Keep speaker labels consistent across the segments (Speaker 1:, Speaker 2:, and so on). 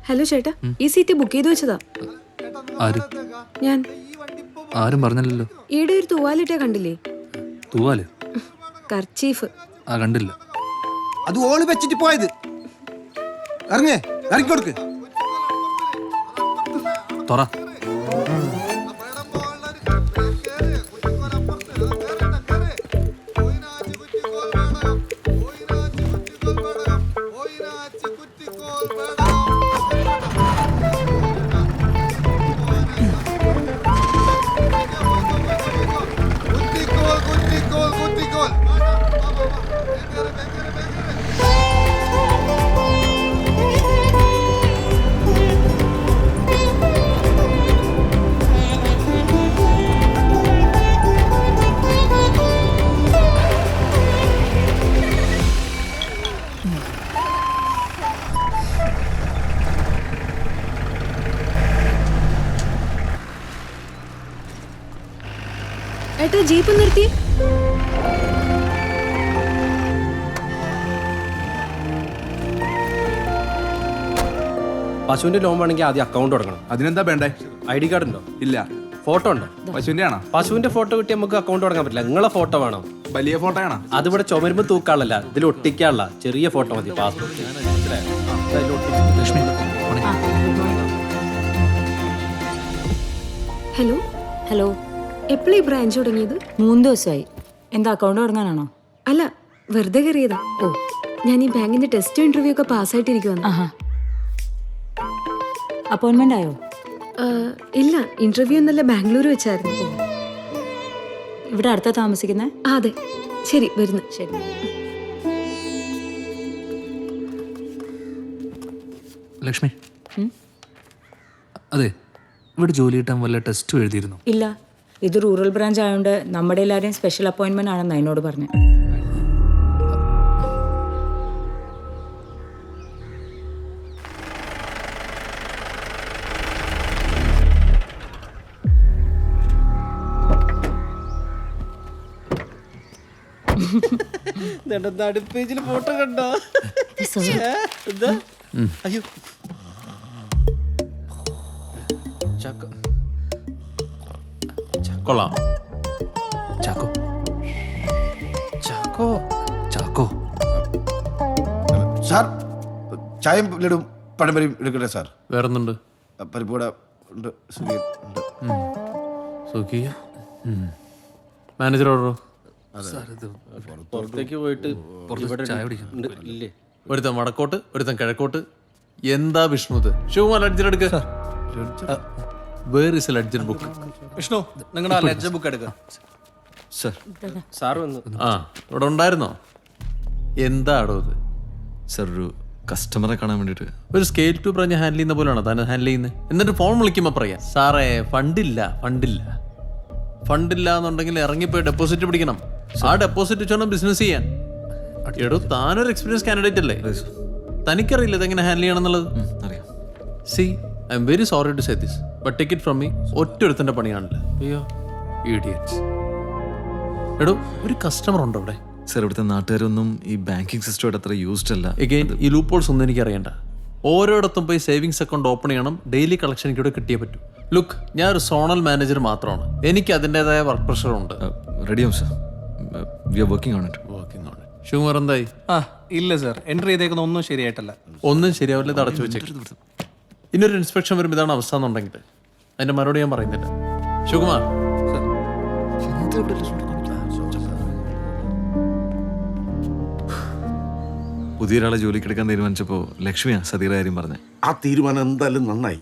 Speaker 1: Hello ചേട്ടാ, ഈ seat book ചെയ്ത് വെച്ചതാ.
Speaker 2: ആര്?
Speaker 1: ഞാൻ.
Speaker 2: ആരും പറഞ്ഞില്ലല്ലോ.
Speaker 1: ഈടെ ഒരു തൂവാലിട്ടേ കണ്ടില്ലേ?
Speaker 2: തൂവാല്?
Speaker 1: കർച്ചീഫ്.
Speaker 2: ആ, കണ്ടില്ല.
Speaker 3: അത് ഓള് വെച്ചിട്ട് പോയത്. ഇറങ്ങിക്കൊടുക്ക്.
Speaker 2: തുറ.
Speaker 1: ഏട്ടാ, ജീപ്പ് നിർത്തി.
Speaker 4: പശുവിന്റെ ലോൺ വേണമെങ്കിൽ ആദ്യം അക്കൗണ്ട് തുടങ്ങണം.
Speaker 5: അതിനെന്താ വേണ്ടേ?
Speaker 4: ID കാർഡ് ഉണ്ടോ?
Speaker 5: ഇല്ല.
Speaker 4: ഫോട്ടോ ഉണ്ടോ?
Speaker 5: പശുവിന്റെ ആണോ?
Speaker 4: പശുവിന്റെ ഫോട്ടോ കിട്ടി നമുക്ക് അക്കൗണ്ട് തുടങ്ങാൻ പറ്റില്ല. നിങ്ങളെ ഫോട്ടോ വേണം.
Speaker 5: വലിയ ഫോട്ടോ ആണോ?
Speaker 4: അതിവിടെ ചുമരുമ്പ് തൂക്കാളല്ല, ഇതിൽ ഒട്ടിക്കാനുള്ള ചെറിയ ഫോട്ടോ മതി. പാസ്പോർട്ട്.
Speaker 2: ലക്ഷ്മി,
Speaker 1: ഹലോ
Speaker 6: ഹലോ,
Speaker 1: എപ്പോഴീ ബ്രാഞ്ച് തുടങ്ങിയത്?
Speaker 6: 3 ദിവസമായി. എന്താ അക്കൗണ്ട് തുടങ്ങാനാണോ?
Speaker 1: അല്ല, വെറുതെ കയറിയതാ. ഓ, ഞാൻ ഈ ബാങ്കിന്റെ ടെസ്റ്റ് ഇന്റർവ്യൂ ഒക്കെ പാസ്സായിട്ടിരിക്കുവാണ്.
Speaker 6: ആഹാ, അപ്പോയിന്റ്മെന്റ് ആയോ?
Speaker 1: ഇല്ല, ഇന്റർവ്യൂ ഇന്നലെ ബാംഗ്ലൂർ വെച്ചായിരുന്നു.
Speaker 6: ഇവിടെ അടുത്താ താമസിക്കുന്നേ?
Speaker 1: അതെ. ശരി, വരുന്നു.
Speaker 6: ശരി.
Speaker 2: ലക്ഷ്മി, അതെ, ഇവിടെ ജോലി കിട്ടാൻ വല്ല ടെസ്റ്റും എഴുതിയിരുന്നു?
Speaker 6: ഇല്ല, ഇത് റൂറൽ ബ്രാഞ്ച് ആയതുകൊണ്ട് നമ്മുടെ എല്ലാവരെയും സ്പെഷ്യൽ അപ്പോയിന്റ്മെന്റ് ആണെന്ന് എന്നോട് പറഞ്ഞു.
Speaker 4: പേജിൽ ഫോട്ടോ കണ്ടോ? അയ്യോ,
Speaker 2: കൊള്ളാം. ചാക്കോ,
Speaker 4: ചാക്കോ,
Speaker 2: ചാക്കോ.
Speaker 3: സാർ, ചായയും ലഡും പഴംപരിയും എടുക്കട്ടെ സാർ?
Speaker 2: വേറൊന്നുണ്ട്?
Speaker 3: പരിപ്പൂട ഉണ്ട്, സുഖിയൻ ഉണ്ട്.
Speaker 2: സുഖിയ. മാനേജർ ഓർഡറോ?
Speaker 4: പുറത്തേക്ക് പോയിട്ട് ഇവിടെ
Speaker 2: ചായ കുടിക്കണം.
Speaker 4: ഉണ്ട്. ഇല്ലേ?
Speaker 2: ഒരുത്തൻ വടക്കോട്ട്, ഒരുത്തൻ കിഴക്കോട്ട്. എന്താ വിഷ്ണു ഇത്? ശിവകുമാർ ലഡ്ജർ എടുക്ക. Where is a ledger book?
Speaker 4: Vishnu, നിങ്ങളുടെ ലെഡ്ജർ ബുക്ക് എടുക്കുക. സാർ വന്നു.
Speaker 2: ആ, ഇവിടെ ഉണ്ടായിരുന്നോ? എന്താടോ ഇത്?
Speaker 7: സർ, ഒരു കസ്റ്റമറെ കാണാൻ വേണ്ടിയിട്ട്.
Speaker 2: ഒരു സ്കെയിൽ ടു പറഞ്ഞ് ഹാൻഡിൽ ചെയ്യുന്ന പോലെയാണോ താൻ ഹാൻഡിൽ ചെയ്യുന്നത്? എന്നിട്ട് ഫോൺ വിളിക്കുമ്പോൾ പറയാം, സാറേ ഫണ്ടില്ല, ഫണ്ടില്ല. ഫണ്ടില്ല എന്നുണ്ടെങ്കിൽ ഇറങ്ങിപ്പോയി ഡെപ്പോസിറ്റ് പിടിക്കണം. ആ ഡെപ്പോസിറ്റ് വെച്ചോണം ബിസിനസ് ചെയ്യാൻ. എടോ, താനൊരു എക്സ്പീരിയൻസ് കാൻഡിഡേറ്റ് അല്ലേ? തനിക്കറിയില്ല ഇതെങ്ങനെ ഹാൻഡിൽ ചെയ്യണം എന്നുള്ളത്?
Speaker 7: അറിയാം.
Speaker 2: See, I am very sorry to say this, but take it from me. ഒറ്റ ഒരുത്തൻ്റെ പണിയാണല്ലേ. അയ്യോ, ഇഡിയറ്റ്സ്. എടോ, ഒരു കസ്റ്റമർ ഉണ്ടോ അവിടെ?
Speaker 7: സർ, ഇവിടുത്തെ നാട്ടുകാരൊന്നും ഈ ബാങ്കിങ് സിസ്റ്റമായിട്ട് അത്ര യൂസ്ഡ് അല്ല.
Speaker 2: എഗെയിൻ, ഈ ലൂപ്പോൾസ് ഒന്നും എനിക്ക് അറിയണ്ട. ഓരോയിടത്തും പോയി സേവിങ്സ് അക്കൗണ്ട് ഓപ്പൺ ചെയ്യണം. ഡെയിലി കളക്ഷൻ എനിക്കിവിടെ കിട്ടിയേ പറ്റൂ. ലുക്ക്, ഞാൻ ഒരു സോണൽ മാനേജർ മാത്രമാണ്. എനിക്ക് അതിൻ്റെതായ വർക്ക് പ്രഷറുണ്ട്.
Speaker 7: റെഡിയാവും sir, we are working on it.
Speaker 2: Working on it. Sivakumar എന്തായി?
Speaker 4: ഇല്ല സാർ, എൻട്രി ചെയ്തേക്കുന്ന ഒന്നും ശരിയായിട്ടല്ല.
Speaker 2: ഒന്നും ശരിയാവില്ല, ഇത് അടച്ചു വെച്ചേക്കും. ഇനിയൊരു ഇൻസ്പെക്ഷൻ വരുമ്പോൾ ഇതാണ് അവസ്ഥ എന്നുണ്ടെങ്കിൽ അതിന്റെ മറുപടി ഞാൻ പറയുന്നില്ല. ശിവകുമാർ,
Speaker 7: പുതിയൊരാളെ ജോലിക്കെടുക്കാൻ തീരുമാനിച്ചപ്പോൾ ലക്ഷ്മിയാ സതീയുടെ കാര്യം പറഞ്ഞേ.
Speaker 3: ആ തീരുമാനം എന്തായാലും നന്നായി.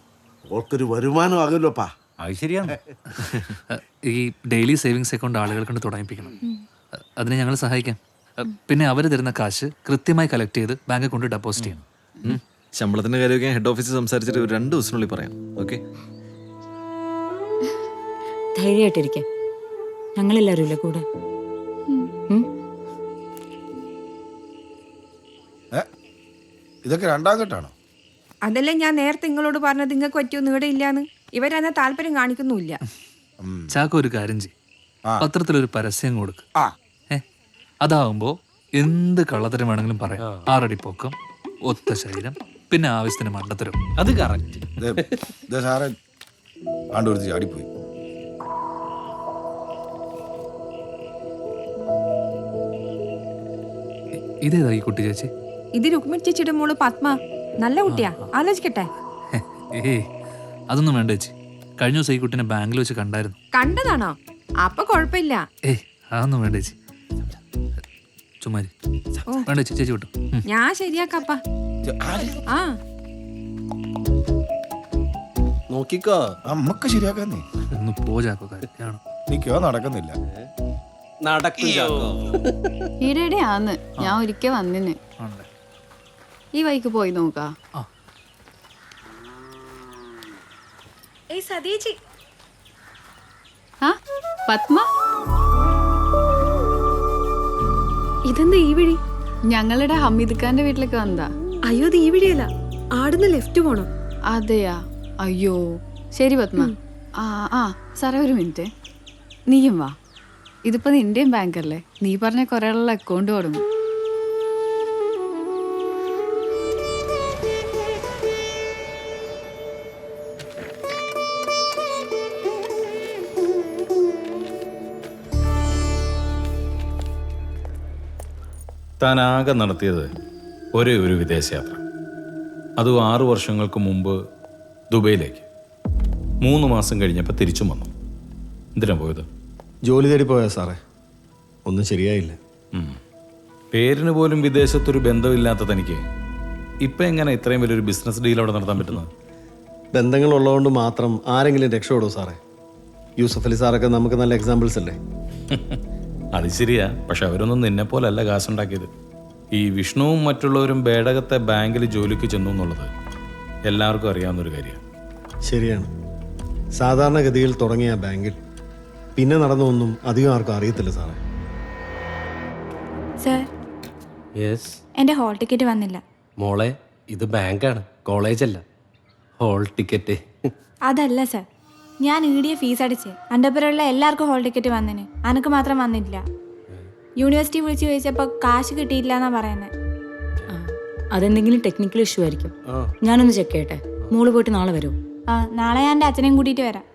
Speaker 3: ഓർക്കൊരു വരുമാനം ആകുമല്ലോപ്പാ.
Speaker 8: അത് ശരിയാണ്.
Speaker 2: ഈ ഡെയിലി സേവിങ്സ് അക്കൗണ്ട് ആളുകൾ കൊണ്ട് തുടങ്ങിപ്പിക്കണം. അതിനെ ഞങ്ങൾ സഹായിക്കാം. പിന്നെ അവർ തരുന്ന കാശ് കൃത്യമായി കളക്ട് ചെയ്ത് ബാങ്കിൽ കൊണ്ട് ഡെപ്പോസിറ്റ് ചെയ്യണം.
Speaker 7: ശമ്പളത്തിന്റെ കാര്യമൊക്കെ ഹെഡ് ഓഫീസിൽ സംസാരിച്ചിട്ട് ഒരു 2 ദിവസത്തിനുള്ളിൽ പറയാം. ഓക്കെ?
Speaker 6: ധൈര്യമായിട്ടിരിക്കാം, ഞങ്ങളെല്ലാവരും ഇല്ലേ കൂടെ.
Speaker 3: ഇതൊക്കെ 2ാം ഘട്ടമാണോ?
Speaker 9: അതല്ല ഞാൻ നേരത്തെ നിങ്ങളോട് പറഞ്ഞത്, നിങ്ങൾക്ക് പറ്റിയൊന്നും ഇവിടെ ഇല്ലാന്ന്. ഇവരതിനെ താല്പര്യം കാണിക്കുന്നുമില്ല.
Speaker 2: ചാക്കോ, ഒരു കാര്യം ചെയ്യും, പത്രത്തിലൊരു പരസ്യം കൊടുക്ക്. അതാവുമ്പോ എന്ത് കള്ളത്തരം വേണമെങ്കിലും പറയാം. 6 അടി പൊക്കം, ഒത്ത ശരീരം,
Speaker 5: പിന്നെ ആവശ്യത്തിന് മണ്ടത്തരം.
Speaker 4: അത് കറക്റ്റ്.
Speaker 8: സാറെ ആണ്ടൊരുത്തി ചാടിപ്പോയി.
Speaker 5: ഇതേതാ ഈ കുട്ടി ചേച്ചി?
Speaker 9: ഇത് രുക്മിണി ചേച്ചിയുടെ മോള് പത്മ. നല്ല കുട്ടിയാ, ആലോചിക്കട്ടെ.
Speaker 5: ഏയ് അതൊന്നും വേണ്ട ചേച്ചി. കഴിഞ്ഞ ദിവസം ഈ കുട്ടീനെ ബാങ്കിൽ വെച്ച് കണ്ടായിരുന്നു.
Speaker 9: കണ്ടതാണോ? അപ്പൊ കുഴപ്പമില്ല.
Speaker 5: ഏയ് അതൊന്നും വേണ്ട ചേച്ചി. ചുമ്മാരി വേണ്ട ചേച്ചി, ചേച്ചി വിട്ടു.
Speaker 9: ഞാൻ ശരിയാക്കപ്പ. ആ
Speaker 4: നോക്കിക്കോ,
Speaker 8: അമ്മക്ക് ശരിയാക്കാന്നേ.
Speaker 5: ഒന്ന് പോജാക്കോ കാര്യമാണ്.
Speaker 8: എനിക്കോ നടക്കുന്നില്ല.
Speaker 4: നടക്കും ചാക്കോ.
Speaker 10: ഈടെയാന്ന് ഞാൻ ഒരിക്കൽ വന്നിന്.
Speaker 5: ആണല്ലേ?
Speaker 10: ഈ വഴിക്ക് പോയി നോക്കാ. ആ പത്മ,
Speaker 1: ഇതെന്താ ഈ വഴി?
Speaker 10: ഞങ്ങളുടെ ഹമീദ് ഖാന്റെ വീട്ടിലേക്ക് വന്നതാ.
Speaker 1: അയ്യോ അത് ഈ വഴിയല്ല, ആടുന്ന് ലെഫ്റ്റ് പോണം.
Speaker 10: അതെയാ? അയ്യോ ശരി പത്മ. ആ ആ സാറേ ഒരു മിനിറ്റ്, നീയും വാ. ഇതിപ്പോ നിന്റെയും ബാങ്കല്ലേ, നീ പറഞ്ഞ കുറെ ആളുള്ള അക്കൗണ്ട് തുടങ്ങും.
Speaker 11: താൻ ആകെ നടത്തിയത് ഒരേ ഒരു വിദേശയാത്ര, അതും 6 വർഷങ്ങൾക്ക് മുമ്പ് ദുബൈയിലേക്ക്. 3 മാസം കഴിഞ്ഞപ്പോൾ തിരിച്ചും വന്നു. എന്തിനാ പോയത്?
Speaker 12: ജോലി തേടി പോയാ സാറേ, ഒന്നും ശരിയായില്ല.
Speaker 11: പേരിന് പോലും വിദേശത്തൊരു ബന്ധമില്ലാത്ത തനിക്ക് ഇപ്പം എങ്ങനെ ഇത്രയും വലിയൊരു ബിസിനസ് ഡീൽ അവിടെ നടത്താൻ പറ്റുന്നത്?
Speaker 12: ബന്ധങ്ങളുള്ളതുകൊണ്ട് മാത്രം ആരെങ്കിലും രക്ഷപ്പെടുമോ സാറേ? യൂസഫ് അലി സാറൊക്കെ നമുക്ക് നല്ല എക്സാമ്പിൾസ് അല്ലേ?
Speaker 11: അത് ശരിയാ, പക്ഷെ അവരൊന്നും നിന്നെ പോലല്ല കാശുണ്ടാക്കിയത്. ഈ വിഷ്ണുവും മറ്റുള്ളവരും ബേടകത്തെ ബാങ്കിൽ ജോലിക്ക് ചെന്നു എന്നുള്ളത് എല്ലാവർക്കും അറിയാവുന്നൊരു കാര്യമാണ്.
Speaker 12: ശരിയാണ്. സാധാരണഗതിയിൽ തുടങ്ങിയ ബാങ്കിൽ പിന്നെ നടന്നൊന്നും അധികം ആർക്കും അറിയത്തില്ല സാറേ.
Speaker 4: സർ,
Speaker 10: എന്റെ ഹോൾ ടിക്കറ്റ് വന്നില്ല.
Speaker 4: മോളെ ഇത് ബാങ്കാണ്, കോളേജല്ല. ഹോൾ ടിക്കറ്റ്
Speaker 10: അതല്ല സർ, ഞാൻ ഈടിയ ഫീസ് അടിച്ച് എൻ്റെ പേരുള്ള എല്ലാവർക്കും ഹോൾ ടിക്കറ്റ് വന്നിന്, അനക്ക് മാത്രം വന്നില്ല. യൂണിവേഴ്സിറ്റി വിളിച്ച് ചോദിച്ചപ്പോൾ കാശ് കിട്ടിയില്ല എന്നാ പറയുന്നത്.
Speaker 6: അതെന്തെങ്കിലും ടെക്നിക്കൽ ഇഷ്യൂ ആയിരിക്കും. ഞാനൊന്ന് ചെക്ക് ചെയ്യട്ടെ. മോള് പോയിട്ട് നാളെ വരുമോ?
Speaker 10: ആ നാളെ ഞാൻ എൻ്റെ അച്ഛനെയും കൂട്ടിയിട്ട് വരാം.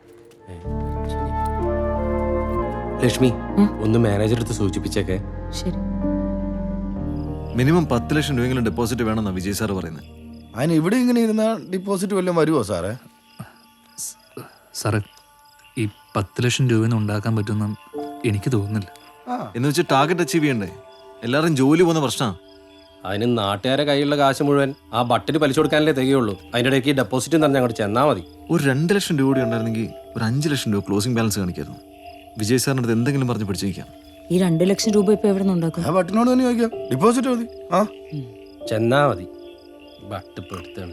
Speaker 4: ലക്ഷ്മി, ഒന്ന് മാനേജർ അടുത്ത് സൂചിപ്പിച്ചേക്കെ.
Speaker 6: ശരി.
Speaker 7: മിനിമം 10 ലക്ഷം രൂപയെങ്കിലും ഡെപ്പോസിറ്റ് വേണമെന്നാണ് വിജയ് സാർ പറയുന്നത്.
Speaker 8: അതിന് ഇവിടെ ഇങ്ങനെ ഇരുന്ന ഡിപ്പോസിറ്റ് വല്ലതും വരുമോ സാറേ?
Speaker 5: സാറേ ഈ 10 ലക്ഷം രൂപ ഉണ്ടാക്കാൻ പറ്റുമെന്ന് എനിക്ക് തോന്നുന്നില്ല.
Speaker 7: എന്ന് വെച്ച് ടാർഗറ്റ് അച്ചീവ് ചെയ്യണ്ടേ? എല്ലാവരും ജോലി പോകുന്ന പ്രശ്നമാണ്.
Speaker 4: അതിന് നാട്ടുകാരെ കയ്യിലുള്ള കാശ് മുഴുവൻ ആ ബട്ടിന് പലിശ കൊടുക്കാനല്ലേ തികയുള്ളൂ. അതിൻ്റെ ഇടയ്ക്ക് ഡെപ്പോസിറ്റ് തന്നെ അങ്ങോട്ട് ചെന്നാൽ മതി.
Speaker 7: ഒരു 2 ലക്ഷം രൂപ കൂടി ഉണ്ടായിരുന്നെങ്കിൽ ഒരു 5 ലക്ഷം രൂപ ക്ലോസിംഗ് ബാലൻസ് കാണിക്കായിരുന്നു. വിജയ് സാറിൻ്റെ അടുത്ത് എന്തെങ്കിലും പറഞ്ഞ് പിടിച്ചിരിക്കാം.
Speaker 6: ഈ 2 ലക്ഷം രൂപ ഇപ്പൊ എവിടെ നിന്ന് ഉണ്ടാക്കും?
Speaker 8: ആ ബട്ടിനോട് തന്നെ ചോദിക്കാം, ഡിപ്പോസിറ്റ് മതി. ആ
Speaker 4: ചെന്നാ മതി. ബട്ട് ഇപ്പൊ എടുത്താണ്